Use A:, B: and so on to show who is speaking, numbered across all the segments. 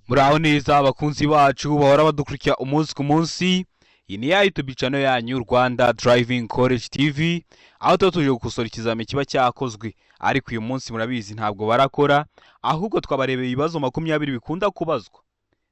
A: Muraho neza abakunzi bacu bahora badukurikira umunsi ku munsi. Iyi ni ya YouTube channel yanyu Rwanda Driving College TV, aho tuba tuje gukosora ikizami kiba cyakozwe, ariko uyu munsi murabizi ntabwo barakora, ahubwo twabarebeye ibibazo 20 bikunda kubazwa,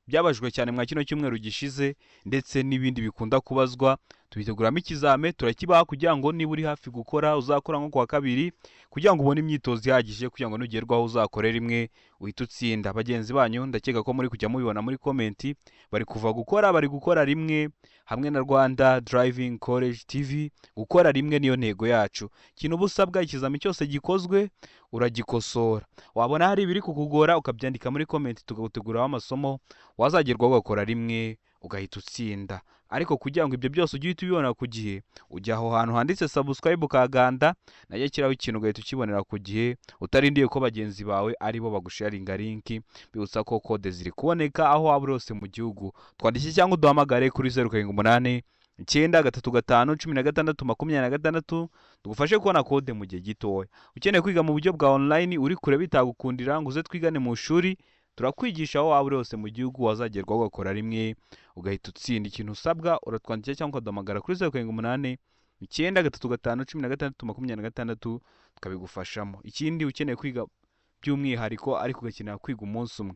A: byabajwe cyane mwa kino cyumweru gishize, ndetse n'ibindi bikunda kubazwa. Tubiteguramo ikizame turakibaha kugira ngo niba uri hafi gukora uzakora nko kwa kabiri, kugira ngo ubone imyitozo ihagije, kugira ngo nugerwaho uzakorera imwe uhita utsinda. Bagenzi banyu ndakeka ko muri kujya mubibona muri komenti, bari gukora rimwe hamwe na Rwanda Driving College TV. Gukora rimwe niyo ntego yacu. Kintu busabwa ikizami cyose gikozwe uragikosora. Wabona hari ibiri kukugora ukabyandika muri komenti, tugateguraho amasomo wazagerwaho ugakora rimwe ugahita utsinda. Ariko kugira ngo ibyo byose ujye ubibona ku gihe, ujya aho hantu handitse subscribe ukaganda, najya kiraho ikintu ugahita ukibonera ku gihe, utarindiye ko bagenzi bawe aribo bagusharinga link. Bibutsa ko code ziri kuboneka aho waba uri hose mu gihugu. Twandikire cyangwa uduhamagare kuri 0789 935 16 26, tugufashe kubona code mu gihe gitoya. Ukeneye kwiga mu buryo bwa online uri kure bitagukundira ngo uze twigane mu shuri, turakwigisha aho waba uri hose mu gihugu, wazagerwaho ugakora rimwe ugahita utsinda. Ikintu usabwa uratwandikira cyangwa ukaduhamagara kuri 0789 935 16 26, tukabigufashamo. Ikindi ukeneye kwiga by'umwihariko ariko ugakenera kwiga umunsi umwe,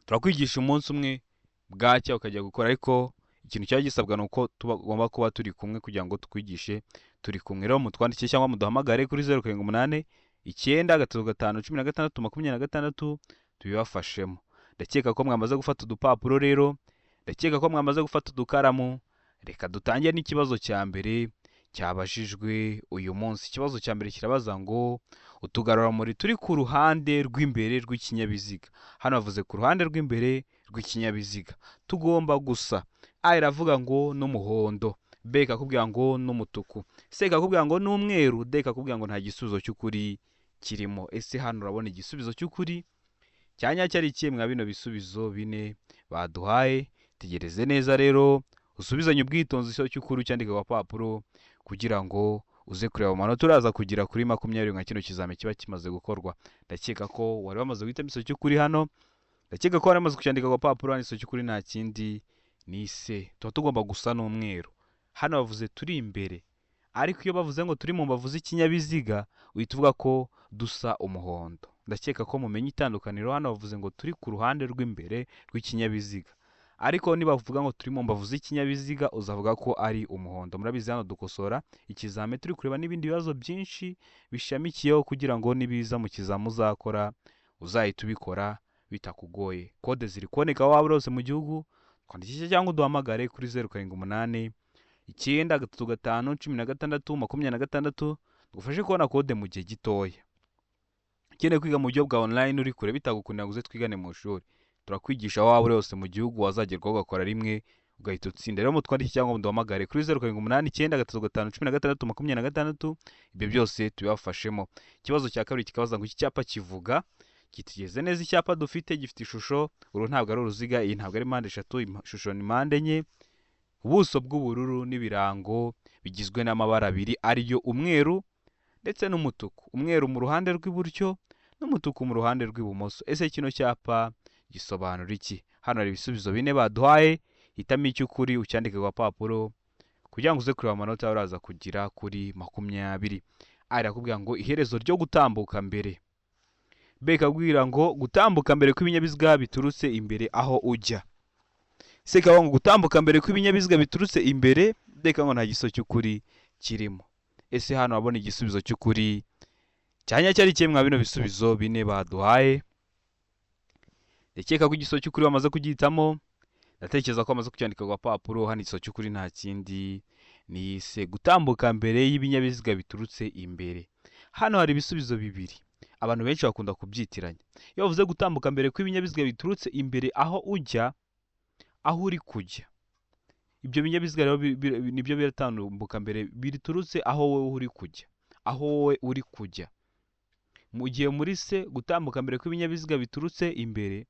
A: turakwigisha umunsi umwe bwacya ukajya gukora, ariko ikintu cyari gisabwa ni uko tugomba kuba turi kumwe kugira ngo tukwigishe turi kumwe. Rero mutwandikire cyangwa muduhamagare kuri 0789 935 16 26, tubibafashemo. Ndakeka ko mwamaze gufata udupapuro rero, ndakeka ko mwamaze gufata udukaramu. Reka dutangire n'ikibazo cya mbere cyabajijwe uyu munsi. Ikibazo cya mbere kirabaza ngo utugarura turi ku ruhande rw'imbere rw'ikinyabiziga. Hano bavuze ku ruhande rw'imbere rw'ikinyabiziga tugomba gusa. A iravuga ngo n'umuhondo, B ikakubwira ngo n'umutuku, C ikakubwira ngo n'umweru, D ikakubwira ngo nta gisubizo cy'ukuri kirimo. Ese hano urabona igisubizo cy'ukuri cyanya cyari ikihe mwa bino bisubizo bine baduhaye? Tegereze neza rero usubizanye ubwitonzi cyo cy'ukuri, ucyandika ku papuro kugira ngo uze kureba amanota uraza kugira kuri 20 nka kino kizame kiba kimaze gukorwa. Ndakeka ko wari wamaze guhita imiso cy'ukuri hano, ndakeka ko wari wamaze kucyandika ku papuro. Hano cy'ukuri nta kindi ni C. Tuba tugomba gusa n'umweru. Hano bavuze turi imbere, ariko iyo bavuze ngo turi mu mbavu z'ikinyabiziga uhita uvuga ko dusa umuhondo. Ndakeka ko mumenye itandukaniro. Hano bavuze ngo turi ku ruhande rw'imbere rw'ikinyabiziga, ariko niba bavuga ngo turi mu mbavu z'ikinyabiziga uzavuga ko ari umuhondo. Murabizi hano dukosora ikizame turi kureba n'ibindi bibazo byinshi bishamikiyeho, kugira ngo nibiza mu kizame uzakora uzahita ubikora bitakugoye. Code ziri kuboneka aho waba uri hose mu gihugu. Twandikishe cyangwa uduhamagare kuri 0789 935 16 26, tugufashe kubona code mu gihe gitoya. Ukeneye kwiga mu buryo bwa online uri kure bitagukundira ngo uze twigane mu shuri, turakwigisha aho waba uri hose mu gihugu, wazagerwaho ugakora rimwe ugahita utsinda. Rero mutwandikire cyangwa muduhamagare kuri 0789 935 16 26, ibyo byose tubibafashemo. Ikibazo cya kabiri kikabaza ngo iki cyapa kivuga. Kitigeze neza. Icyapa dufite gifite ishusho, uru ntabwo ari uruziga, iyi ntabwo ari mpande eshatu, ishusho ni mpande enye, ubuso bw'ubururu n'ibirango bigizwe n'amabara abiri ariyo umweru ndetse n'umutuku. Umweru mu ruhande rw'iburyo n'umutuku mu ruhande rw'ibumoso. Ese kino cyapa gisobanura iki? Hano hari ibisubizo bine baduhaye, hitamo icy'ukuri ucyandike ku papuro kugira ngo uze kureba amanota uraza kugira kuri 20. A irakubwira ngo iherezo ryo gutambuka mbere. B ikakubwira ngo gutambuka mbere kw'ibinyabiziga biturutse imbere aho ujya. C ikavuga ngo gutambuka mbere kw'ibinyabiziga biturutse imbere. D ikavuga ngo nta gisubizo cy'ukuri kirimo. Ese hano urabona igisubizo cy'ukuri cyanya cyari kimwe mwa bino bisubizo bine baduhaye? Ndakeka ko igisubizo cy'ukuri bamaze kugihitamo. Ndatekereza ko bamaze kucyandika ku papuro. Hano igisubizo cy'ukuri nta kindi ni C, gutambuka mbere y'ibinyabiziga biturutse imbere. Hano hari ibisubizo bibiri, abantu benshi bakunda kubyitiranya. Iyo bavuze gutambuka mbere kw'ibinyabiziga biturutse imbere aho ujya, aho uri kujya, ibyo binyabiziga rero nibyo biratambuka mbere biturutse aho wowe uri kujya, aho wowe uri kujya. Mu gihe muri C, gutambuka mbere kw'ibinyabiziga biturutse imbere,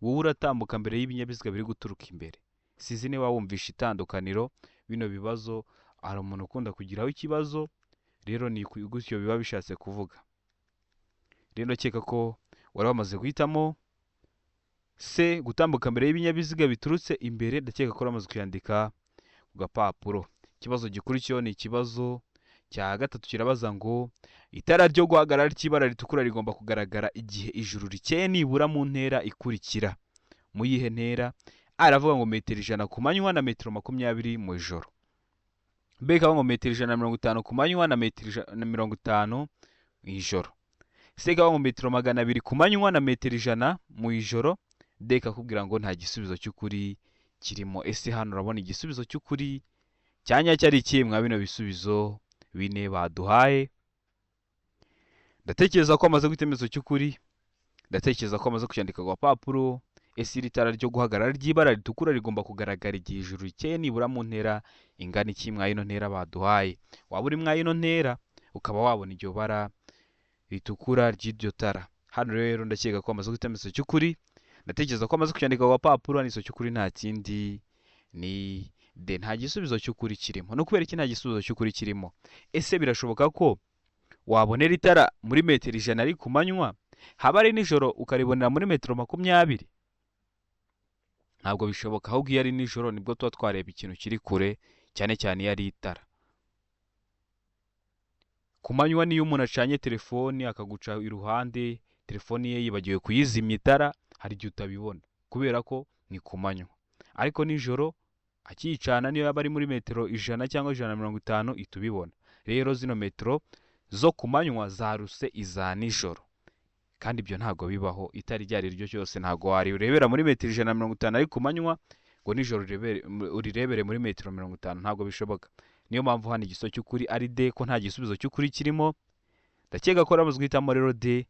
A: wowe uratambuka mbere y'ibinyabiziga biri guturuka imbere. Sizi niba wumvisha itandukaniro. Bino bibazo hari umuntu ukunda kugiraho ikibazo, rero ni gutyo biba bishatse kuvuga. Rero ndakeka ko wari wamaze guhitamo C gutambuka mbere y'ibinyabiziga biturutse imbere, ndakeka ko uramaze kuyandika ku gapapuro. Ikibazo gikurikiyeho ni ikibazo cya gatatu, kirabaza ngo itara ryo guhagarara ry'ibara ritukura rigomba kugaragara igihe ijuru rikeye nibura mu ntera ikurikira. Mu yihe ntera? A aravuga ngo metero 100 ku manywa na metero 20 mu ijoro. B ikavuga ngo metero 150 ku manywa na metero 150 mu ijoro. C ikavuga ngo metero 200 ku manywa na metero 100 mu ijoro. D ikakubwira ngo nta gisubizo cy'ukuri kirimo. Ese hano urabona igisubizo cy'ukuri cyanya cyari ikihe mwa bino bisubizo bine baduhaye? Ndatekereza ko amaze gutemezo cy'ukuri, ndatekereza ko amaze kucyandika ku gapapuro. Ese iri tara ryo guhagarara ry'ibara ritukura rigomba kugaragara igihe ijuru rikeye nibura mu ntera ingana iki mwa ino ntera baduhaye? Waba uri mwa ino ntera ukaba wabona iryo bara ritukura ry'iryo tara. Hano rero ndakeka ko amaze gutemezo cy'ukuri, ndatekereza ko amaze kucyandika ku gapapuro. Niso cy'ukuri nta kindi ni D, nta gisubizo cy'ukuri kirimo. No kubera iki nta gisubizo cy'ukuri kirimo? Ese birashoboka ko wabonera itara muri metero 100 ari ku manywa, haba ari nijoro ukaribonera muri metero 20? Ntabwo bishoboka. Ahubwo iyo ari nijoro nibwo tuba twareba ikintu kiri kure, cyane cyane iyo ari itara. Ku manywa niyo umuntu acanye telefoni akaguca iruhande, telefoni ye yibagiwe kuyizimya itara, hari igihe utabibona kubera ko ni ku manywa. Ariko nijoro akiyicana niyo yaba ari muri metero 100 cyangwa 150 itubibona. Rero zino metero zo ku manywa zaruse iza nijoro, kandi ibyo ntago bibaho. Itari ryari ryo cyose ntago wari urebera muri metero 150 ari ku manywa ngo nijoro urirebere muri metero 50, ntago bishoboka. Niyo mpamvu hano igisubizo cy'ukuri ari D, ko nta gisubizo cy'ukuri kirimo. Ndakeka ko uramaze guhitamo rero D,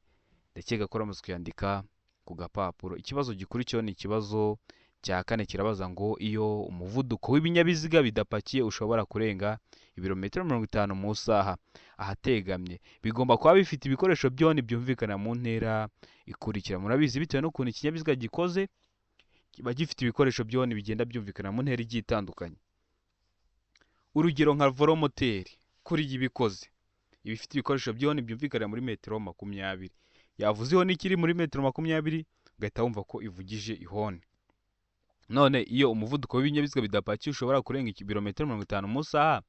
A: ndakeka ko uramaze kuyandika ku gapapuro. Ikibazo gikurikiyeho ni ikibazo cya kane, kirabaza ngo iyo umuvuduko w'ibinyabiziga bidapakiye ushobora kurenga ibirometero 50 mu saha ahategamye, bigomba kuba bifite ibikoresho byoni byumvikana mu ntera ikurikira. Murabizi bitewe n'ukuntu ikinyabiziga gikoze kiba gifite ibikoresho byoni bigenda byumvikana mu ntera igiye itandukanye. Urugero nka volomoteri kuri y'ibikoze ibifite ibikoresho byoni byumvikana muri metero 20. Yavuzeho n'ikiri muri metero 20 ugahita wumva ko ivugije ihone. None iyo umuvuduko w'ibinyabiziga bidapakiye ushobora kurenga ibirometero 50 mu saha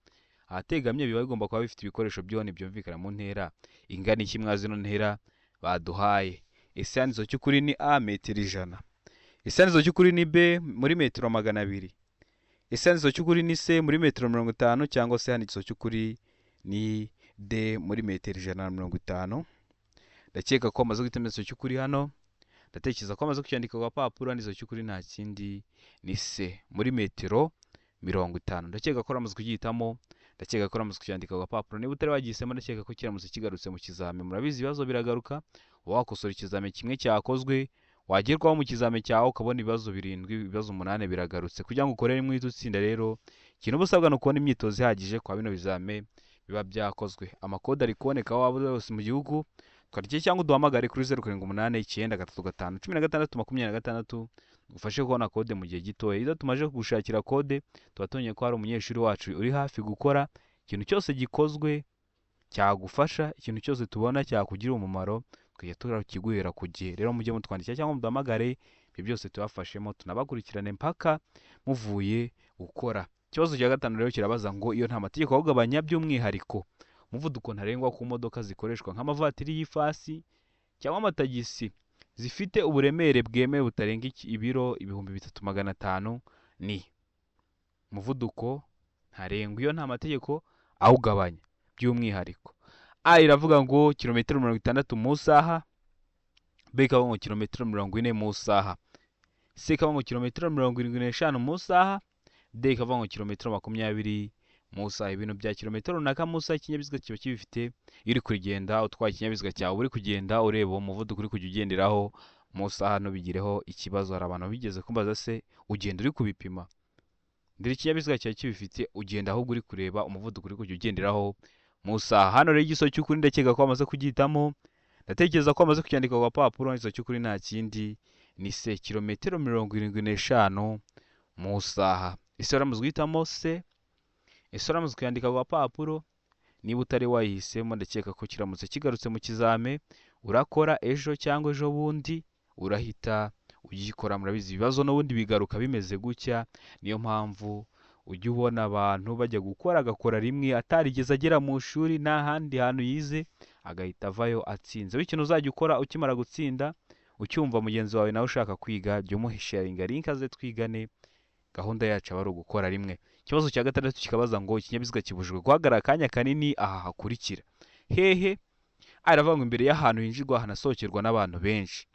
A: ahategamye, biba bigomba kuba bifite ibikoresho byoni byumvikana mu ntera ingana iki mwa zino ntera baduhaye? Ese handitse cy'ukuri ni A metero 100. Ese handitse cy'ukuri ni B muri metero 200. Ese handitse cy'ukuri ni C muri metero 50, cyangwa se handitse cy'ukuri ni D muri metero 150? Ndakeka ko amaze gutemezo cy'ukuri hano, ndatekereza ko amaze kucyandika ku gapapuro. Handitse cy'ukuri nta kindi ni C muri metero 50. Ndakeka ko uramaze kugihitamo, ndakeka ko uramaze kucyandika ku gapapuro. Niba utari wagisemo, ndakeka ko kiramutse kigarutse mu kizame. Murabizi ibibazo biragaruka, wakosora ikizame kimwe cyakozwe, wagerwaho mu kizame cyawe ukabona ibibazo 7, ibibazo 8 biragarutse. Kugira ngo ukorere mu itsinda rero, ikintu busabwa no kubona imyitozo ihagije kwa bino bizame biba byakozwe. Amakode ari kuboneka waba wose mu gihugu, twandike cyangwa duhamagare kuri 0789351626 ufashe kubona kode mu gihe gitoya. Iyo tumaje kugushakira kode, tuba tubonye ko hari umunyeshuri wacu uri hafi gukora. Ikintu cyose gikozwe cyagufasha, ikintu cyose tubona cyakugira umumaro, twajya turakiguhera ku gihe. Rero mujye mutwandikira cyangwa muduhamagare, ibyo byose tubafashemo, tunabakurikirane mpaka muvuye gukora. Ikibazo cya gatanu rero kirabaza ngo iyo nta mategeko awugabanya, by'umwihariko umuvuduko ntarengwa ku modoka zikoreshwa nk'amavatiri y'ifasi cyangwa amatagisi zifite uburemere bwemewe butarenga ibiro 3500, ni umuvuduko ntarengwa iyo nta mategeko awugabanya, by'umwihariko. A iravuga ngo kilometero 60 mu saha, B ikavuga ngo kilometero 40 mu saha, C ikavuga ngo kilometero 75 mu saha, D ikavuga ngo kilometero 20 mu saha. Ibintu bya kilometero runaka mu saha ikinyabiziga kiba kibifite iri kugenda, utwaye ikinyabiziga cyawe uri kugenda ureba umuvuduko uri kujya ugenderaho mu saha, ntubigireho ikibazo. Hari abantu bigeze kumbaza, se ugenda uri kubipima? Ndetse ikinyabiziga cyawe kibifite, ugenda ahubwo uri kureba umuvuduko uri kujya ugenderaho mu saha. Hano rero igiso cy'ukuri ndakeka ko amaze kugihitamo, ndatekereza ko amaze kucyandika ku gapapuro. Igiso cy'ukuri nta kindi ni C, kilometero 75 mu saha. Ese uramaze guhitamo C? Ese uramaze kuyandika ku gapapuro? Niba utari wayihisemo, ndakeka ko kiramutse kigarutse mu kizame urakora ejo cyangwa ejo bundi, urahita ugikora. Murabizi ibibazo n'ubundi bigaruka bimeze gutya, niyo mpamvu ujya ubona abantu bajya gukora agakora rimwe atarigeze agera mu ishuri nta handi hantu yize, agahita avayo atsinze. Bityo uzajya ukora ukimara gutsinda, ucyumva mugenzi wawe nawe ushaka kwiga, jya umuhisharinga link aze twigane, gahunda yacu aba ari ugukora rimwe. Ikibazo cya gatandatu kikabaza ngo ikinyabiziga kibujijwe guhagarara akanya kanini aha hakurikira. Hehe? Aravuga ngo imbere y'ahantu hinjirwa hanasohokerwa n'abantu benshi.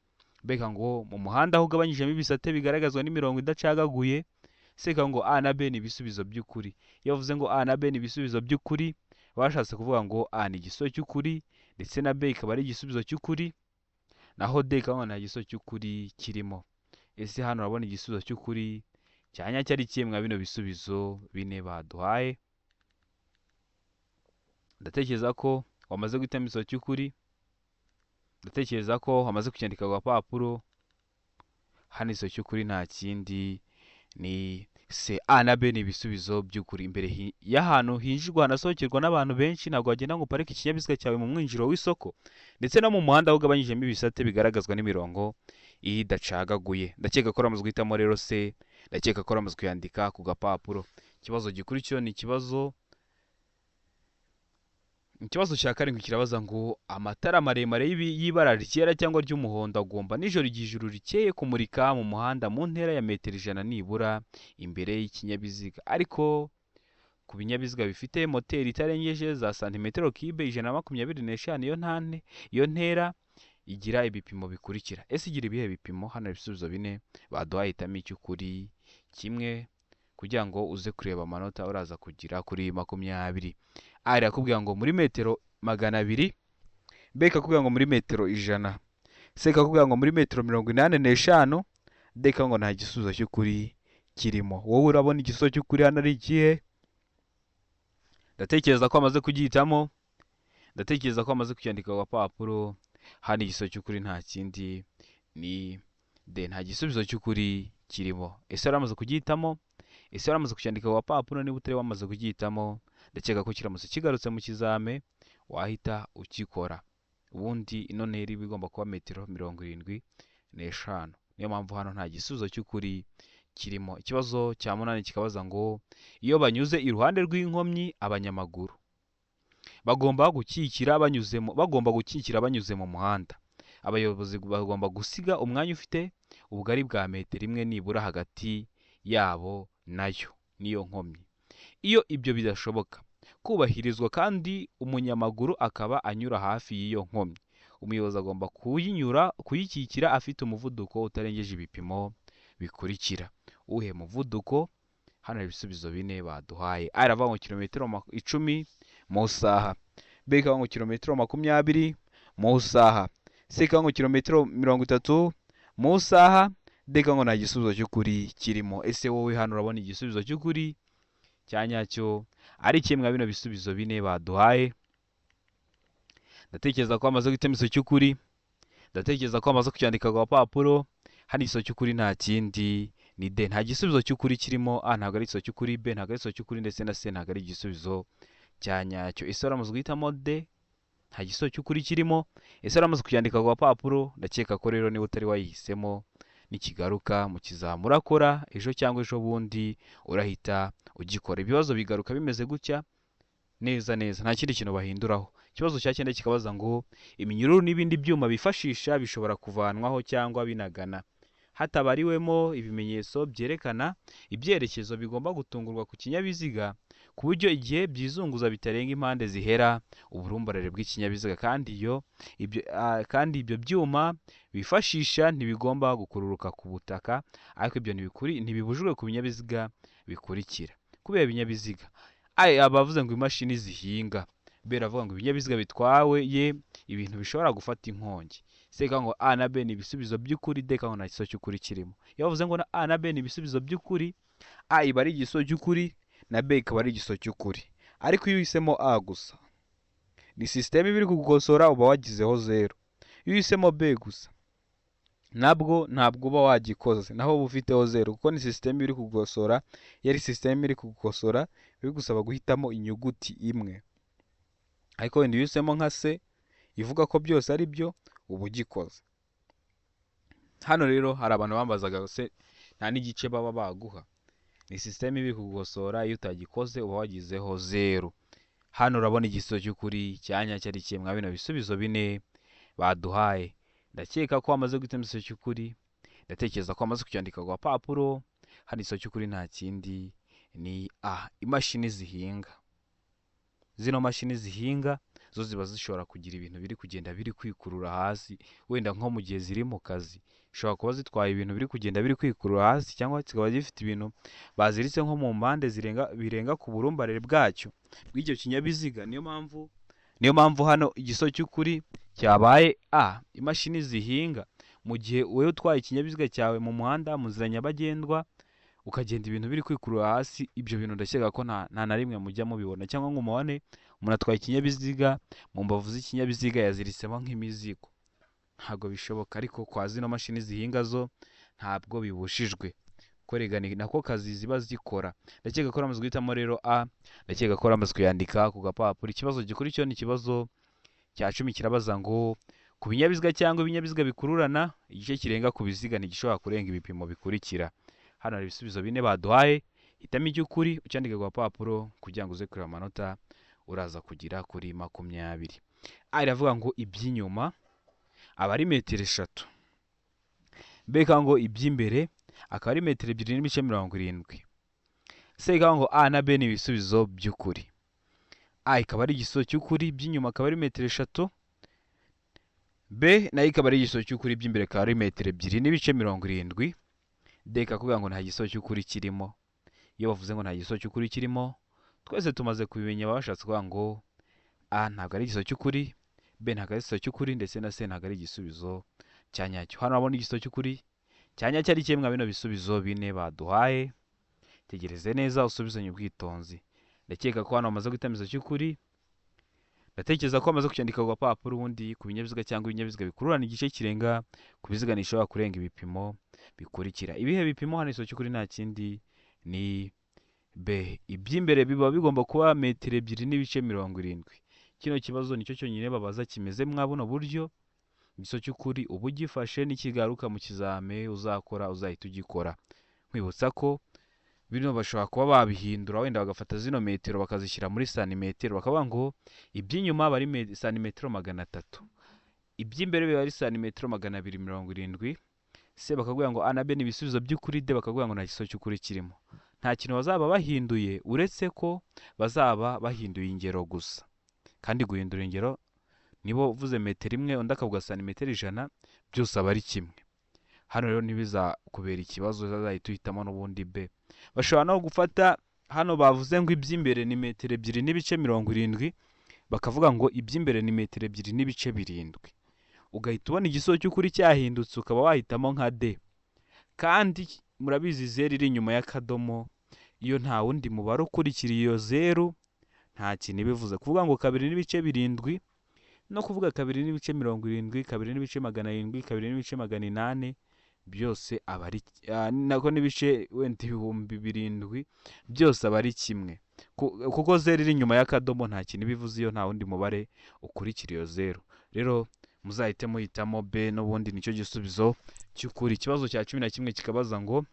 A: Mbega ngo mu muhanda aho ugabanyijemo ibisate bigaragazwa n'imirongo idacagaguye. Seka ngo A na B ni ibisubizo by'ukuri. Iyo bavuze ngo A na B ni ibisubizo by'ukuri, bashatse kuvuga ngo A ni igisubizo cy'ukuri ndetse na B ikaba ari igisubizo cy'ukuri, naho D ikaba nta gisubizo cy'ukuri kirimo. Ese hano urabona igisubizo cy'ukuri cyanya cyari kimwe bino bisubizo bine baduhaye? Ndatekereza ko wamaze guhitamo igisubizo cy'ukuri. Ndatekereza ko wamaze kucyandika ku gapapuro. Hano igisubizo cy'ukuri nta kindi ni C. A na B ni ibisubizo by'ukuri. Imbere y'ahantu hinjirwa hanasohokerwa n'abantu benshi, ntabwo wagenda ngo uparike ikinyabiziga cyawe mu mwinjiro w'isoko, ndetse no mu muhanda aho ugabanyijemo ibisate bigaragazwa n'imirongo idacagaguye. Ndakeka ko uramaze guhitamo rero C. Ndakeka ko uramaze kuyandika ku gapapuro. Ikibazo gikurikiyeho ni ikibazo cya karindwi, kirabaza ngo amatara maremare y'ibara ryera cyangwa ry'umuhondo agomba nijoro igihe ijuru rikeye kumurika mu muhanda mu ntera ya metero 100 nibura imbere y'ikinyabiziga, ariko ku binyabiziga bifite moteri itarengeje za santimetero kibe 125 iyo ntera igira ibipimo bikurikira. Ese igira ibihe bipimo? Hano ibisubizo bine baduhaye, hitamo icy'ukuri kimwe kugira ngo uze kureba amanota uraza kugira kuri 20. A irakubwira ngo muri metero 200, B ikakubwira ngo muri metero 100, C ikakubwira ngo muri metero 85, D ikakubwira ngo nta gisubizo cy'ukuri kirimo. Wowe urabona igisubizo cy'ukuri hano ari ikihe? Ndatekereza ko amaze kugihitamo. Ndatekereza ko amaze kucyandika ku gapapuro. Hano igisubizo cy'ukuri nta kindi ni D, nta gisubizo cy'ukuri kirimo. Ese uramaze kugihitamo? Ese uramaze kucyandika ku gapapuro? Niba utari wamaze kugihitamo, ndakeka ko kiramutse kigarutse mu kizame wahita ukikora. Ubundi ino ntera iba igomba kuba metero 75. Niyo mpamvu hano nta gisubizo cy'ukuri kirimo. Ikibazo cya 8 kikabaza ngo iyo banyuze iruhande rw'inkomyi abanyamaguru bagomba gukikira banyuze mu muhanda. Abayobozi bagomba gusiga umwanya ufite ubugari bwa metero 1 nibura hagati yabo nayo niyo nkomyi. Iyo ibyo bidashoboka kubahirizwa kandi umunyamaguru akaba anyura hafi y'iyo nkomyi, umuyobozi agomba kuyikikira afite umuvuduko utarengeje ibipimo bikurikira. Uhe muvuduko? Hano ibisubizo bine baduhaye. A iravuga ngo kilometero 10 mu saha, B ikavuga ngo kilometero 20 mu saha, C ikavuga ngo kilometero 30 mu saha, D ikavuga ngo nta gisubizo cy'ukuri kirimo. Ese wowe hano urabona igisubizo cy'ukuri cyanyacyo ari kimwe bino bisubizo bine baduhaye? Ndatekereza ko amaze guhitamo igisubizo cy'ukuri. Ndatekereza ko amaze kucyandika ku gapapuro. Hano igisubizo cy'ukuri nta kindi ni D, nta gisubizo cy'ukuri kirimo. A ntabwo ari igisubizo cy'ukuri, B ntabwo ari igisubizo cy'ukuri, ndetse na C ntabwo ari igisubizo cyanyacyo. Ese uramaze guhitamo D, nta gisubizo cy'ukuri kirimo. Ese uramaze kucyandika ku gapapuro? Ndakeka ko rero niba utari wayihisemo, nikigaruka mu kizamu urakora ejo cyangwa ejo bundi urahita ugikora. Ibibazo bigaruka bimeze gutya neza nta kindi kintu bahinduraho. Ikibazo cya 9 kikabaza ngo iminyururu n'ibindi byuma bifashisha bishobora kuvanwaho cyangwa binagana hatabariwemo ibimenyetso byerekana ibyerekezo bigomba gutungurwa ku kinyabiziga, ku buryo igihe byizunguza bitarenga impande zihera uburumbarare bw'ikinyabiziga, kandi ibyo byuma bifashisha ntibigomba gukururuka ku butaka, ariko ibyo ntibibujijwe ku binyabiziga bikurikira. Kubera ibinyabiziga abavuze ngo imashini zihinga, B iravuga ngo ibinyabiziga bitwawe ibintu bishobora gufata inkongi. C ikavuga ngo A na B ni ibisubizo by'ukuri, D ikavuga ngo nta gisubizo cy'ukuri kirimo. Iyo bavuze ngo A na B ni ibisubizo by'ukuri, A iba ari igisubizo cy'ukuri na B ikaba ari igisubizo cy'ukuri. Ariko iyo uhisemo A gusa, ni sisiteme iba iri kugukosora, uba wagizeho 0. Iyo uhisemo B gusa, ntabwo uba wagikoze, naho uba ufiteho 0, kuko ni sisiteme iri kugukosora. Iyo ari sisiteme iri kugukosora biri gusaba guhitamo inyuguti imwe, ariko wenda iyo uhisemo nka C ivuga ko byose ari byo, uba ugikoze. hano rero hari abantu bambazaga se nta n'igice baba baguha. Ni sisiteme ibi kugosora, iyo utagikoze uba wagizeho 0. Hano urabona igisubizo cy'ukuri cyanya cyari kimwe mwa bino bisubizo bine baduhaye. Ndakeka ko wamaze guhitamo igisubizo cy'ukuri, ndatekereza ko wamaze kucyandika ku gapapuro. Hano igisubizo cy'ukuri nta kindi ni A, imashini zihinga. Zino mashini zihinga zo ziba zishobora kugira ibintu biri kugenda biri kwikurura hasi, wenda nko mu gihe ziri mu kazi zishobora kuba zitwaye ibintu biri kugenda biri kwikurura hasi, cyangwa zikaba zifite ibintu baziritse nko mu mpande birenga ku burumbarare bwacyo bw'icyo kinyabiziga. Niyo mpamvu hano igisubizo cy'ukuri cyabaye A, imashini zihinga. Mu gihe wowe utwaye ikinyabiziga cyawe mu muhanda mu nzira nyabagendwa, ukagenda ibintu biri kwikurura hasi, ibyo bintu ndakeka ko nta na rimwe mujya mubibona, cyangwa ngo mubone umuntu atwaye ikinyabiziga mu mbavu z'ikinyabiziga yaziritsemo nk'imizigo. Ntabwo bishoboka. Ariko kwa zino mashini zihinga zo ntabwo bibujijwe, ko rega ni nako kazi ziba zikora. Ndakeka ko ramaze guhitamo rero A, ndakeka ko ramaze kuyandika ku gapapuro. Ikibazo gikurikiyeho ni ikibazo cya 10, kirabaza ngo ku binyabiziga cyangwa ibinyabiziga bikururana, igice kirenga ku biziga ntigishobora kurenga ibipimo bikurikira. Hano hari ibisubizo bine baduhaye, hitamo icy'ukuri ucyandike ku gapapuro kugira ngo uze kureba amanota uraza kugira kuri 20. Iravuga ngo iby'inyuma aba ari metero 3, mbega ngo iby'imbere akaba ari metero 2.70. Se ikavuga ngo A na B ni ibisubizo by'ukuri. A ikaba ari igisubizo cy'ukuri, iby'inyuma akaba ari metero 3, B nayo ikaba ari igisubizo cy'ukuri, iby'imbere akaba ari metero 2.70. D ikakubwira ngo nta gisubizo cy'ukuri kirimo. Iyo bavuze ngo nta gisubizo cy'ukuri kirimo, twese tumaze kubimenya, baba bashatse kuvuga ngo A ntabwo ari igisubizo cy'ukuri, B ntabwo ari igisubizo cy'ukuri, ndetse na C ntabwo ari igisubizo cya nyacyo. Hano urabona igisubizo cy'ukuri cya nyacyo ari kimwe mwa bino bisubizo bine baduhaye. Tegereze neza usubizanye ubwitonzi. Ndakeka ko hano bamaze guhitamo igisubizo cy'ukuri. Ndatekereza ko bamaze kucyandika ku gapapuro. Ubundi ku binyabiziga cyangwa ibinyabiziga bikururana igice kirenga ku biziga ntishobora kurenga ibipimo bikurikira. Ibihe bipimo? Hano igisubizo cy'ukuri nta kindi ni B, iby'imbere biba bigomba kuba metero 2.70. Kino kibazo nicyo cyonyine babaza kimeze mwa buno buryo. Igisubizo cy'ukuri uba ugifashe n'ikigaruka mu kizame uzakora uzahita ugikora. Nkwibutsa ko bino bashobora kuba babihindura, wenda bagafata zino metero bakazishyira muri santimetero, bakavuga ngo iby'inyuma bari santimetero 300, iby'imbere biba ari santimetero 270. Se bakavuga ngo A na B ni ibisubizo by'ukuri, D bakavuga ngo nta gisubizo cy'ukuri kirimo. Nta kintu bazaba bahinduye uretse ko bazaba bahinduye ingero gusa, kandi guhindura ingero nibo uvuze metero 1 undi akavuga santimetero 100, byose aba ari kimwe. Hano rero ntibizakubera ikibazo, uzahita uhitamo n'ubundi B. Bashobora no gufata hano bavuze ngo iby'imbere ni metero 2.70, bakavuga ngo iby'imbere ni metero 2.7, ugahita ubona igisubizo cy'ukuri cyahindutse, ukaba wahitamo nka D. Kandi murabizi 0 iri inyuma y'akadomo, iyo nta wundi mubare ukurikira iyo 0 nta kintu bivuze. Kuvuga ngo 2.7 no kuvuga 2.70, 2.700, 2.800, byose aba ari nako n'ibice wenda 7,000, byose aba ari kimwe, kuko 0 iri inyuma y'akadomo nta kintu bivuze iyo nta wundi mubare ukurikira iyo 0. Rero muzahite muhitamo B, n'ubundi nicyo gisubizo cy'ukuri. Ikibazo cya 11 kikabaza ngo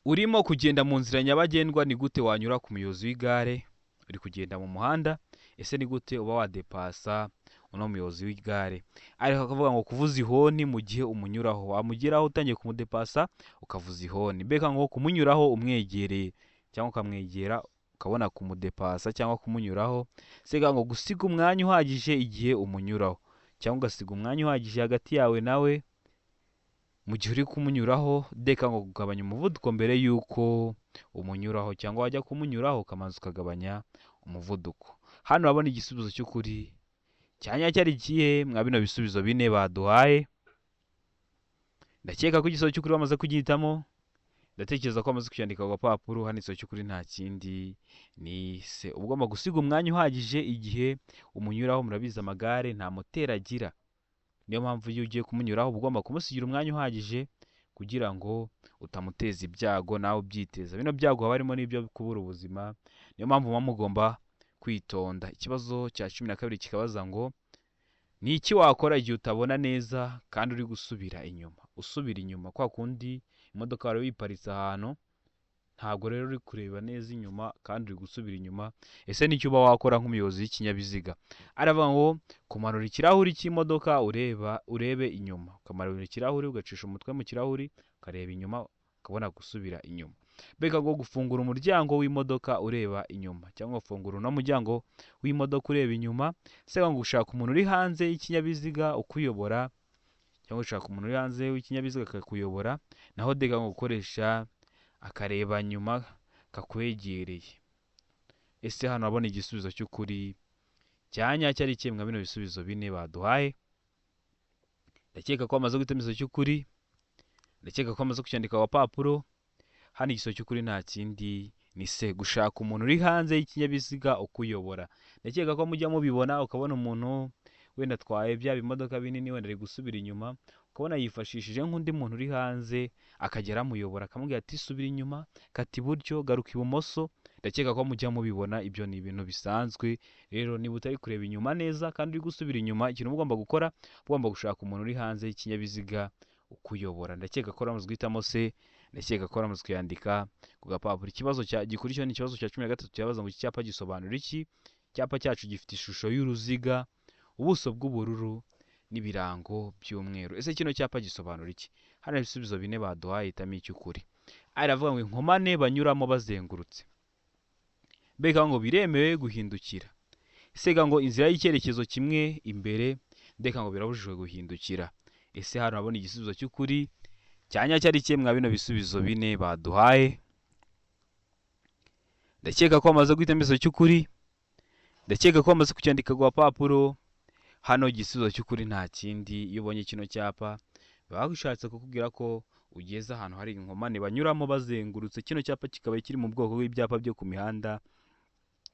A: urimo kugenda mu nzira nyabagendwa, ni gute wanyura ku muyobozi w'igare? Uri kugenda mu muhanda, ese ni gute uba wadepasa uno muyobozi w'igare? Ariko akavuga ngo kuvuza ihoni mu gihe umunyuraho, wamugeraho utangiye kumudepasa ukavuza ihoni. Mbega ngo kumunyuraho umwegereye cyangwa ukamwegera ukabona kumudepasa cyangwa kumunyuraho. Sega ngo gusiga umwanya uhagije igihe umunyuraho, cyangwa ugasiga umwanya uhagije hagati yawe nawe mu gihe uri kumunyuraho. Deka ngo kugabanya umuvuduko mbere y'uko umunyuraho, cyangwa wajya kumunyuraho ukamanza ukagabanya umuvuduko. Hano urabona igisubizo cy'ukuri cyanya cyari ikihe mwa bino bisubizo bine baduhaye. Ndakeka ko igisubizo cy'ukuri bamaze kugihitamo. Ndatekereza ko bamaze kucyandika ku gapapuro. Hano igisubizo cy'ukuri nta kindi ni C, ugomba gusiga umwanya uhagije igihe umunyuraho. Murabizi amagare nta moteri agira, niyo mpamvu iyo ugiye kumunyuraho ugomba kumusigira umwanya uhagije kugira ngo utamuteza ibyago nawe ubyiteza. Bino byago haba harimo n'ibyo kubura ubuzima, niyo mpamvu muba mugomba kwitonda. Ikibazo cya 12 kikabaza ngo ni iki wakora igihe utabona neza kandi uri gusubira inyuma? Usubira inyuma kwa kundi imodoka wari wiparitse ahantu, ntabwo rero uri kureba neza inyuma kandi uri gusubira inyuma. Ese n'icyo uba wakora nk'umuyobozi w'ikinyabiziga? Aravuga ngo kumanura ikirahuri cy'imodoka urebe inyuma, ukamanura ikirahuri ugacisha umutwe mu kirahuri ukareba inyuma ukabona gusubira inyuma. Mbega ngo gufungura umuryango w'imodoka ureba inyuma, cyangwa gufungura uno muryango w'imodoka ureba inyuma, se ngo gushaka umuntu uri hanze y'ikinyabiziga ukuyobora, cyangwa gushaka umuntu uri hanze w'ikinyabiziga akakuyobora, naho dega ngo gukoresha akareba nyuma kakwegereye. Ese hano urabona igisubizo cy'ukuri cya nyacyo ari kimwe bino bisubizo bine baduhaye? Ndakeka ko bamaze guhitamo igisubizo cy'ukuri, ndakeka ko bamaze kucyandika ku papuro. Hano igisubizo cy'ukuri nta kindi ni se, gushaka umuntu uri hanze y'ikinyabiziga ukuyobora. Ndakeka ko mujya mubibona, ukabona umuntu wenda atwaye bya bimodoka binini, wenda ari gusubira inyuma, ukabona yifashishije nk'undi muntu uri hanze akagera amuyobora, akamubwira ati subira inyuma, kata iburyo, garuka ibumoso. Ndakeka ko mujya mubibona, ibyo ni ibintu bisanzwe. Rero niba utari kureba inyuma neza kandi uri gusubira inyuma, ikintu uba ugomba gukora, ugomba gushaka umuntu uri hanze y'ikinyabiziga ukuyobora. Ndakeka ko uramaze guhitamo se, ndakeka ko uramaze kuyandika ku gapapuro. Ikibazo gikurikiyeho ni ikibazo cya 13 cyabaza ngo iki cyapa gisobanura iki? Icyapa cyacu gifite ishusho y'uruziga, ubuso bw'ubururu n'ibirango by'umweru. Ese kino cyapa gisobanura iki? Hano ibisubizo bine baduhaye, hitamo icy'ukuri. Aravuga ngo inkomane banyuramo bazengurutse. Mbega ngo biremewe guhindukira. Ese ngo inzira y'icyerekezo kimwe imbere, ndeka ngo birabujijwe guhindukira. Ese hano urabona igisubizo cy'ukuri cya nyacyo ari kimwe bino bisubizo bine baduhaye? Ndakeka ko bamaze guhitamo igisubizo cy'ukuri, ndakeka ko bamaze kucyandika ku papuro. Hano igisubizo cy'ukuri nta kindi, iyo ubonye kino cyapa baba bishatse kukubwira ko ugeze ahantu hari inkomane banyuramo bazengurutse. Kino cyapa kikaba kiri mu bwoko bw'ibyapa byo ku mihanda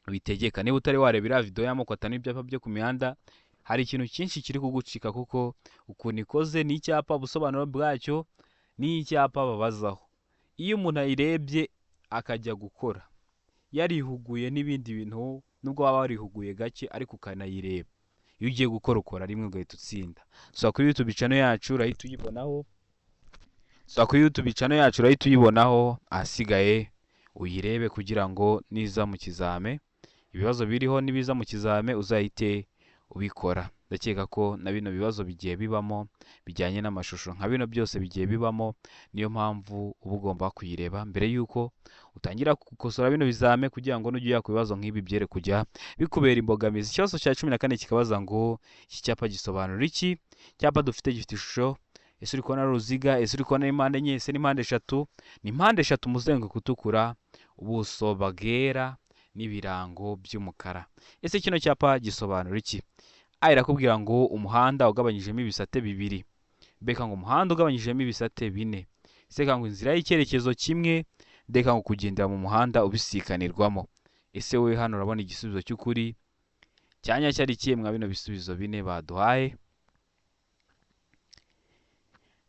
A: bitegeka. Niba utari wareba iriya video y'amoko atanu y'ibyapa byo ku mihanda, hari ikintu cyinshi kiri kugucika, kuko ukuntu ikoze ni icyapa, ubusobanuro bwacyo ni icyapa babazaho. Iyo umuntu ayirebye akajya gukora yarihuguye n'ibindi bintu, nubwo waba warihuguye gake ariko ukanayireba, iyo ugiye gukora ukora rimwe ugahita utsinda. So kuri YouTube channel yacu urahita uyibonaho, ahasigaye uyirebe kugira ngo niza mu kizame, ibibazo biriho nibiza mu kizame uzahite ubikora. Ndakeka ko na bino bibazo bigiye bibamo bijyanye n'amashusho, nka bino byose bigiye bibamo. Niyo mpamvu uba ugomba kuyireba mbere yuko utangira gukosora bino bizame, kugira ngo nujya ku bibazo nk'ibi byere kujya bikubera imbogamizi. Ikibazo cya 14 kikabaza ngo iki cyapa gisobanura iki? Cyapa dufite gifite ishusho, ese uri kubona uruziga, ese uri kubona impande enye, ese ni impande eshatu? Ni impande eshatu, umuzenguruko utukura, ubuso bwera n'ibirango by'umukara. Ese kino cyapa gisobanura iki? Irakubwira ngo umuhanda ugabanyijemo ibisate bibiri. Mbega ngo umuhanda ugabanyijemo ibisate bine. Ese ngo inzira y'icyerekezo kimwe, ndeka ngo kugendera mu muhanda ubisikanirwamo. Ese we hano urabona igisubizo cy'ukuri cyanya cyari kimwe bino bisubizo bine baduhaye?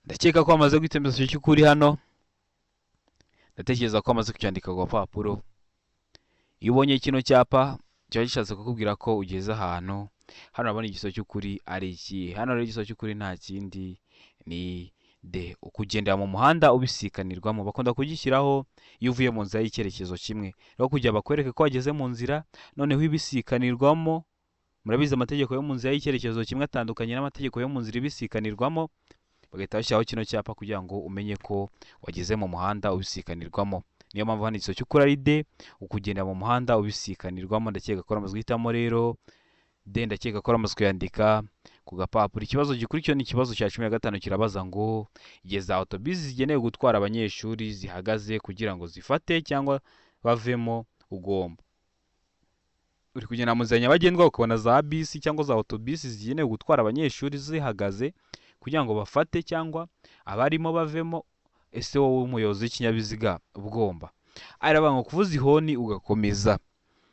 A: Ndakeka ko bamaze guhitamo igisubizo cy'ukuri hano. Ndatekereza ko bamaze kucyandika ku papuro. Iyo ubonye kino cyapa kiba gishatse kukubwira ko ugeze ahantu. Hano urabona igisubizo cy'ukuri ari iki? Hano rero igisubizo cy'ukuri nta kindi ni D, ukugendera mu muhanda ubisikanirwamo. Bakunda kugishyiraho iyo uvuye mu nzira y'icyerekezo kimwe, rero kujya bakwereke ko wageze mu nzira noneho ibisikanirwamo. Murabizi amategeko yo mu nzira y'icyerekezo kimwe atandukanye n'amategeko yo mu nzira ibisikanirwamo, bagahita bashyiraho kino cyapa kugira ngo umenye ko wageze mu muhanda ubisikanirwamo. Niyo mpamvu hano igisubizo cy'ukuri ari D, ukugendera mu muhanda ubisikanirwamo. Ndakeka ko uramaze guhitamo rero D, ndakeka ko uramaze kuyandika ku gapapuro. Ikibazo gikurikiyeho ni ikibazo cya 15 kirabaza ngo igihe za autobus zigenewe gutwara abanyeshuri zihagaze kugira ngo zifate cyangwa bavemo, ugomba uri kugenda mu nzira nyabagendwa ukabona za bisi cyangwa za autobus zigenewe gutwara abanyeshuri zihagaze kugira ngo bafate cyangwa abarimo bavemo. Ese wowe umuyobozi w'ikinyabiziga ugomba aravuga ngo kuvuza ihoni ugakomeza.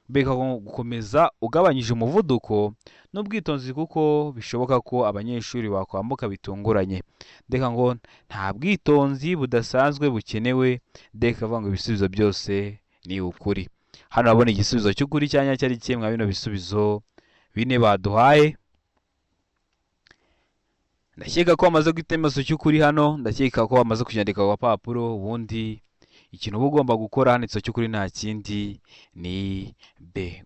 A: Mbega gukomeza ugabanyije umuvuduko n'ubwitonzi, kuko bishoboka ko abanyeshuri bakwambuka bitunguranye. Ndeka ngo nta bwitonzi budasanzwe bukenewe. Ndeka avuga ngo ibisubizo byose ni ukuri. Hano urabona igisubizo cy'ukuri cyanya cyari kimwe bino bisubizo bine baduhaye. ndakeka ko wamaze guhita icyemezo cy'ukuri hano, ndakeka ko wamaze kucyandika ku gapapuro. Ubundi ikintu uba ugomba gukora hano icyo cy'ukuri nta kindi ni B,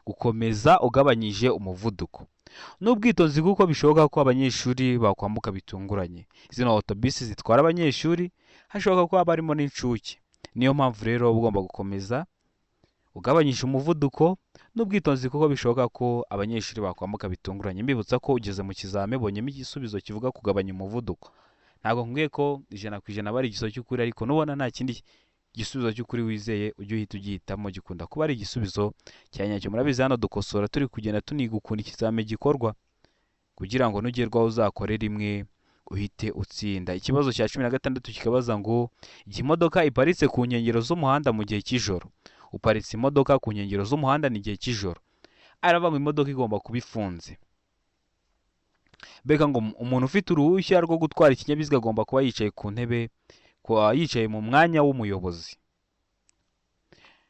A: gukomeza ugabanyije umuvuduko n'ubwitonzi, kuko bishoboka ko abanyeshuri bakwambuka bitunguranye. Zino otobisi zitwara abanyeshuri hashoboka ko haba harimo n'incuke. Niyo mpamvu rero uba ugomba gukomeza ugabanyije umuvuduko n'ubwitonzi, kuko bishoboka ko abanyeshuri bakwambuka bitunguranye. Mbibutsa ko ugeze mu kizame bonyemo igisubizo kivuga kugabanya umuvuduko. Ntabwo nkubwiye ko 100% aba ari igisubizo cy'ukuri, ariko nubona nta kindi igisubizo cy'ukuri wizeye ujye uhita ugihitamo, gikunda kuba ari igisubizo cya nyacyo. Murabizi hano dukosora turi kugenda tuniga ukuntu ikizame gikorwa, kugira ngo nugerwaho uzakore rimwe uhite utsinda. Ikibazo cya 16 kikabaza ngo igihe imodoka iparitse ku nkengero z'umuhanda mu gihe cy'ijoro. Uparitse imodoka ku nkengero z'umuhanda ni igihe cy'ijoro, aravuga ngo imodoka igomba kuba ifunze. Mbega ngo umuntu ufite uruhushya rwo gutwara ikinyabiziga agomba kuba yicaye ku ntebe, kuba yicaye mu mwanya w'umuyobozi.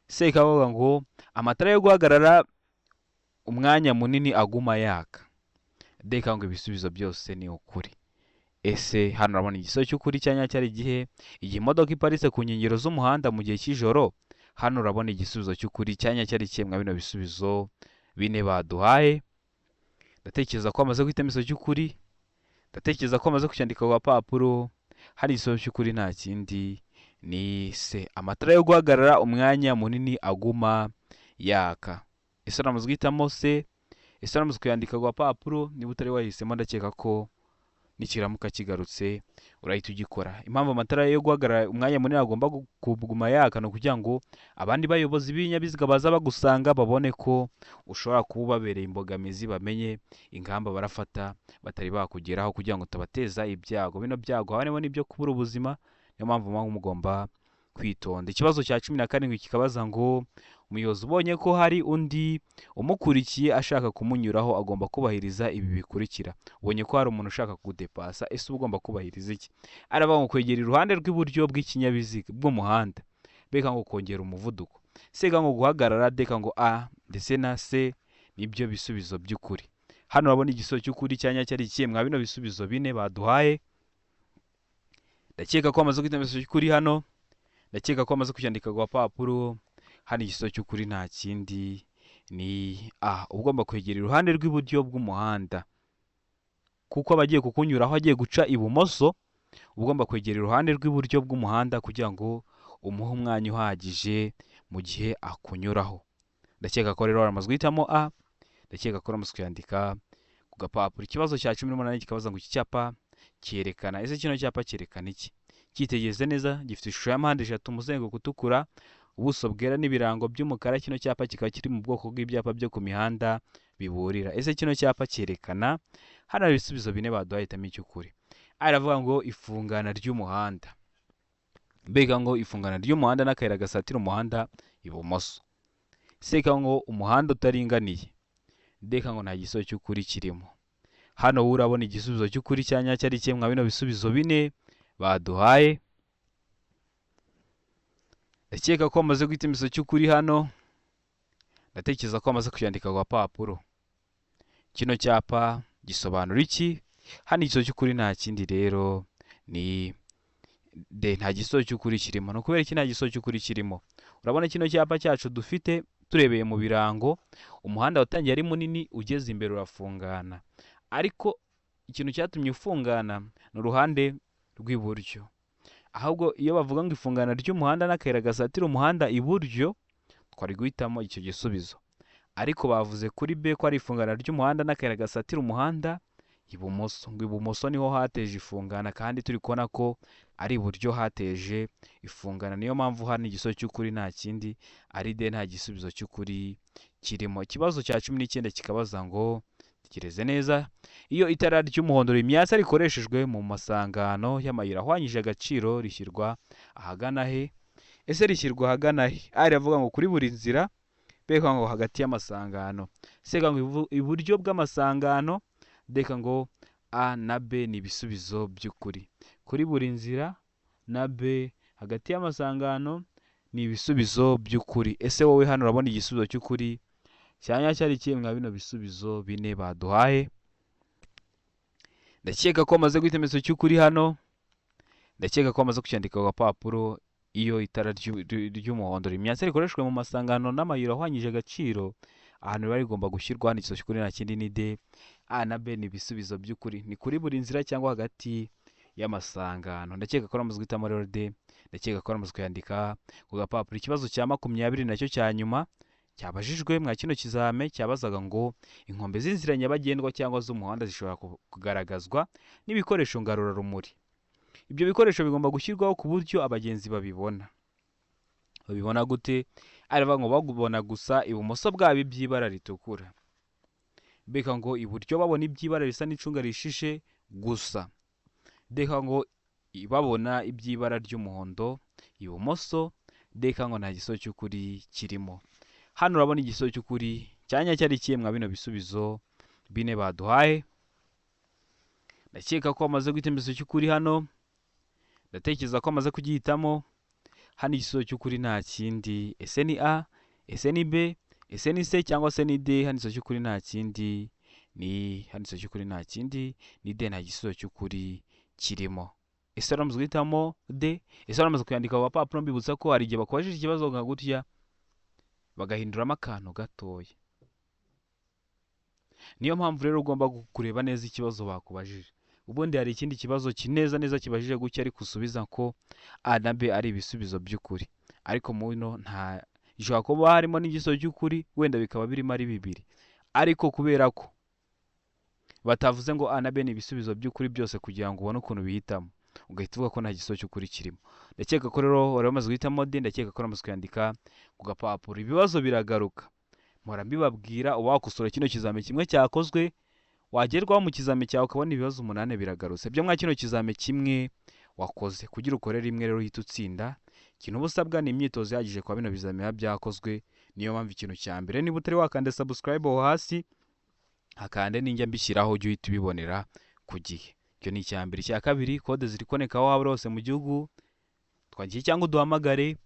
A: Se ikavuga ngo amatara yo guhagarara umwanya munini aguma yaka. Deka ngo ibisubizo byose ni ukuri. Ese hano urabona igisubizo cy'ukuri cya nyacyo ari igihe imodoka iparitse ku nkengero z'umuhanda mu gihe cy'ijoro. Hano urabona igisubizo cy'ukuri cya nyacyo ari kimwe bino bisubizo bine baduhaye. Ndatekereza ko amaze guhita igisubizo cy'ukuri, ndatekereza ko amaze kucyandika ku gapapuro. Hari igisubizo cy'ukuri nta kindi ni se, amatara yo guhagarara umwanya munini aguma yaka. Ese uramaze guhitamo se? Ese uramaze kuyandika ku gapapuro? Niba utari wahisemo, ndakeka ko nikiramuka kigarutse urahita ugikora. Impamvu amatara yo guhagarara umwanya munini agomba kuguma yaka ni ukugira ngo abandi bayobozi b'ibinyabiziga baza bagusanga babone ko ushobora kuba ubabereye imbogamizi, bamenye ingamba barafata batari bakugeraho, kugira ngo utabateza ibyago. Bino byago harimo n'ibyo kubura ubuzima. Niyo mpamvu mugomba kwitonda. Ikibazo cya 17 kikabaza ngo umuyobozi ubonye ko hari undi umukurikiye ashaka kumunyuraho agomba kubahiriza ibi bikurikira. Ubonye ko hari umuntu ushaka kugudepasa, ese ugomba kubahiriza iki? Aravuga ngo kwegera iruhande rw'iburyo bw'ikinyabiziga bw'umuhanda. Beka ngo kongera umuvuduko. Sega ngo guhagarara. Deka ngo A ndetse na C nibyo bisubizo by'ukuri. Hano urabona igisubizo cy'ukuri cya nyacyo ari kimwe bino bisubizo bine baduhaye. Ndakeka ko amaze guhita igisubizo cy'ukuri hano. Ndakeka ko amaze kucyandika ku gapapuro. Hano igisubizo cy'ukuri nta kindi ni A, ugomba kwegera iruhande rw'iburyo bw'umuhanda, kuko abagiye kukunyuraho agiye guca ibumoso. Ugomba kwegera iruhande rw'iburyo bw'umuhanda kugira ngo umuhe umwanya uhagije mu gihe akunyuraho. Ndakeka ko rero waramaze guhitamo A, ndakeka ko waramaze kuyandika ku gapapuro. Ikibazo cya 18 kikabaza ngo iki cyapa cyerekana. Ese kino cyapa cyerekana iki? Cyitegereze neza, gifite ishusho ya mpande eshatu, umuzenguruko utukura, ubuso bwera n'ibirango by'umukara. Kino cyapa kikaba kiri mu bwoko bw'ibyapa byo ku mihanda biburira. Ese kino cyapa cyerekana? Hano hari ibisubizo bine baduhaye, hitamo icy'ukuri. Aravuga ngo ifungana ry'umuhanda. Mbega ngo ifungana ry'umuhanda n'akayira gasatira umuhanda ibumoso. Seka ngo umuhanda utaringaniye. Deka ngo nta gisubizo cy'ukuri kirimo. Hano urabona igisubizo cy'ukuri cya nyacyo ari kimwe bino bisubizo bine baduhaye. Ndakeka ko amaze guhita igisubizo cy'ukuri hano. Ndatekereza ko amaze kuyandika ku gapapuro. Kino cyapa gisobanura iki? Hano igisubizo cy'ukuri nta kindi rero ni D, nta gisubizo cy'ukuri kirimo. No kubera iki nta gisubizo cy'ukuri kirimo? Urabona kino cyapa cyacu dufite, turebeye mu birango, umuhanda watangiye ari munini, ugeze imbere urafungana. Ariko ikintu cyatumye ufungana ni uruhande rw'iburyo. Ahubwo iyo bavuga ngo ifungana ry'umuhanda n'akayira gasatira umuhanda iburyo, twari guhitamo icyo gisubizo. Ariko bavuze kuri B ko ari ifungana ry'umuhanda n'akayira gasatira umuhanda ibumoso. Ngo ibumoso niho hateje ifungana, kandi turi kubona ko ari iburyo hateje ifungana. Niyo mpamvu hano igisubizo cy'ukuri nta kindi ari D, nta gisubizo cy'ukuri kirimo. Ikibazo cya 19 kikabaza ngo tekereze neza, iyo itara ry'umuhondo rimyatsa rikoreshejwe mu masangano y'amayira ahwanyije agaciro rishyirwa ahagana he? Ese rishyirwa ahagana he? Ari avuga ngo kuri buri nzira. Beka ngo hagati y'amasangano. Seka ngo iburyo bw'amasangano. Deka ngo A na B ni ibisubizo by'ukuri. Kuri buri nzira na B hagati y'amasangano ni ibisubizo by'ukuri. Ese wowe hano urabona igisubizo cy'ukuri cya nyacyo ari kimwe bino bisubizo bine baduhaye? ndakeka ko wamaze guhita ikimenyetso cy'ukuri hano, ndakeka ko wamaze kucyandika ku gapapuro. Iyo itara ry'umuhondo rimyatse rikoreshwa mu masangano n'amayira ahwanyije agaciro, ahantu riba rigomba gushyirwa hano ikimenyetso cy'ukuri nta kindi ni D. A na B ni ibisubizo by'ukuri, ni kuri buri nzira cyangwa hagati y'amasangano. Ndakeka ko wamaze guhitamo rero D, ndakeka ko wamaze kuyandika ku gapapuro. Ikibazo cya 20 nacyo cya nyuma cyabajijwe mwa kino kizame cyabazaga ngo inkombe z'inzira nyabagendwa cyangwa z'umuhanda zishobora kugaragazwa n'ibikoresho ngarurarumuri. Ibyo bikoresho bigomba gushyirwaho ku buryo abagenzi babibona. Babibona gute? Aravuga ngo bagubona gusa ibumoso bwabo iby'ibara ritukura, beka ngo iburyo babona iby'ibara risa n'icunga rishishe gusa, deka ngo babona iby'ibara ry'umuhondo ibumoso, deka ngo nta gisozo cy'ukuri kirimo. Hano urabona igisozo cy'ukuri cyanya cyari kimwe bino bisubizo bine baduhaye. Ndakeka ko amaze guhita ikimenyetso cy'ukuri hano, ndatekereza ko amaze kugihitamo. Hano igisozo cy'ukuri nta kindi, ese ni A, ese ni B, ese ni C cyangwa se ni D. Hano igisozo cy'ukuri nta kindi ni, hano igisozo cy'ukuri nta kindi ni D, nta gisozo cy'ukuri kirimo. Ese uramaze guhitamo D? Ese uramaze kuyandika ku gapapuro? Mbibutsa ko hari igihe bakubajije ikibazo nka gutya bagahinduramo akantu gatoya. Niyo mpamvu rero ugomba kureba neza ikibazo bakubajije. Ubundi hari ikindi kibazo kineza neza kibajije gutya ariko usubiza ko A na B ari ibisubizo by'ukuri, ariko muno nta gishobora kuba harimo n'igisozo cy'ukuri, wenda bikaba birimo ari bibiri, ariko kubera ko batavuze ngo A na B ni ibisubizo by'ukuri byose kugira ngo ubone ukuntu bihitamo, ugahita uvuga ko nta gisozo cy'ukuri kirimo. Ndakeka ko rero wari wamaze guhitamo D, ndakeka ko wamaze kuyandika ku gapapuro. Ibibazo biragaruka, mpora mbibabwira uba wakosora kino kizame kimwe cyakozwe, wagerwaho mu kizame cyawe ukabona ibibazo 8 biragarutse byo mwa kino kizame kimwe wakoze. Kugira ukore rimwe rero uhita utsinda, ikintu busabwa ni imyitozo yagije kwa bino bizame biba byakozwe. Niyo mpamvu ikintu cya mbere, niba utari wakande subscribe aho hasi, hakande ninjya mbishyiraho ujye uhita ubibonera ku gihe. Icyo ni icya mbere. Icya kabiri, kode ziri koneka aho waba hose mu gihugu, twagiye cyangwa uduhamagare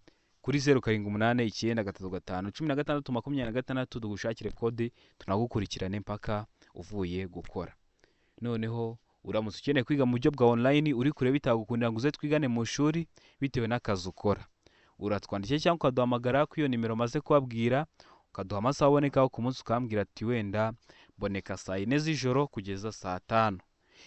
A: kuri 0788351626 tugushakire kode tunagukurikirane mpaka uvuye gukora. Noneho uramutse ukeneye kwiga mu buryo bwa online uri kure bitagukundira ngo uze twigane mu shuri bitewe n'akazi ukora, uratwandikiye cyangwa ukaduhamagara ku iyo nimero maze kubabwira, ukaduha amasaha abonekaho ku munsi, ukambwira ati wenda boneka saa 4 z'ijoro kugeza saa 5.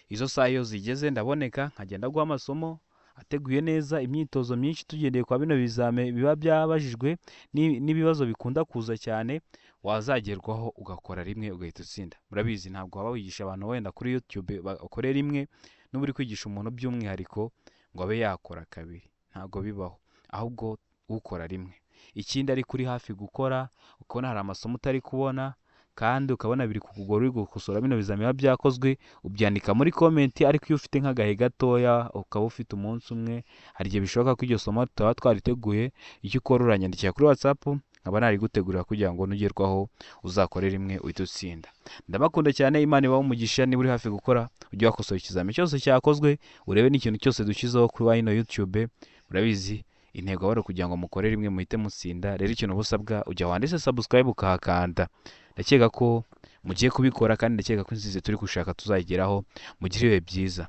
A: Izo saa iyo zigeze ndaboneka, nkagenda guha amasomo ateguye neza, imyitozo myinshi tugendeye kwa bino bizame biba byabajijwe n'ibibazo bikunda kuza cyane, wazagerwaho ugakora rimwe ugahita utsinda. Murabizi ntabwo waba wigisha abantu wenda kuri YouTube bakore rimwe, n'ubu uri kwigisha umuntu by'umwihariko ngo abe yakora kabiri, ntabwo bibaho, ahubwo ukora rimwe. Ikindi ari kuri hafi gukora, ukabona hari amasomo utari kubona kandi ukabona biri kukugora uri gukosora bino bizame biba byakozwe, ubyandika muri comment. Ariko iyo ufite nk'agahe gatoya ukaba ufite umunsi umwe, hari igihe bishoboka ko iryo somo tutaba twariteguye, icyo ukora uranyandikira kuri WhatsApp nkaba nari gutegurira kugira ngo nugerwaho uzakore rimwe uhite utsinda. Ndabakunda cyane, Imana ibahe umugisha. Niba uri hafi gukora ujye wakosora ikizame cyose cyakozwe, urebe n'ikintu cyose dushyizeho kuri ino YouTube. Murabizi intego ari kugira ngo mukore rimwe muhite mutsinda. Rero ikintu busabwa ujya wanditse subscribe ukahakanda. Ndakeka ko mugiye kubikora kandi ndakeka ko inzizi turi gushaka tuzayigeraho. Mugire ibihe byiza.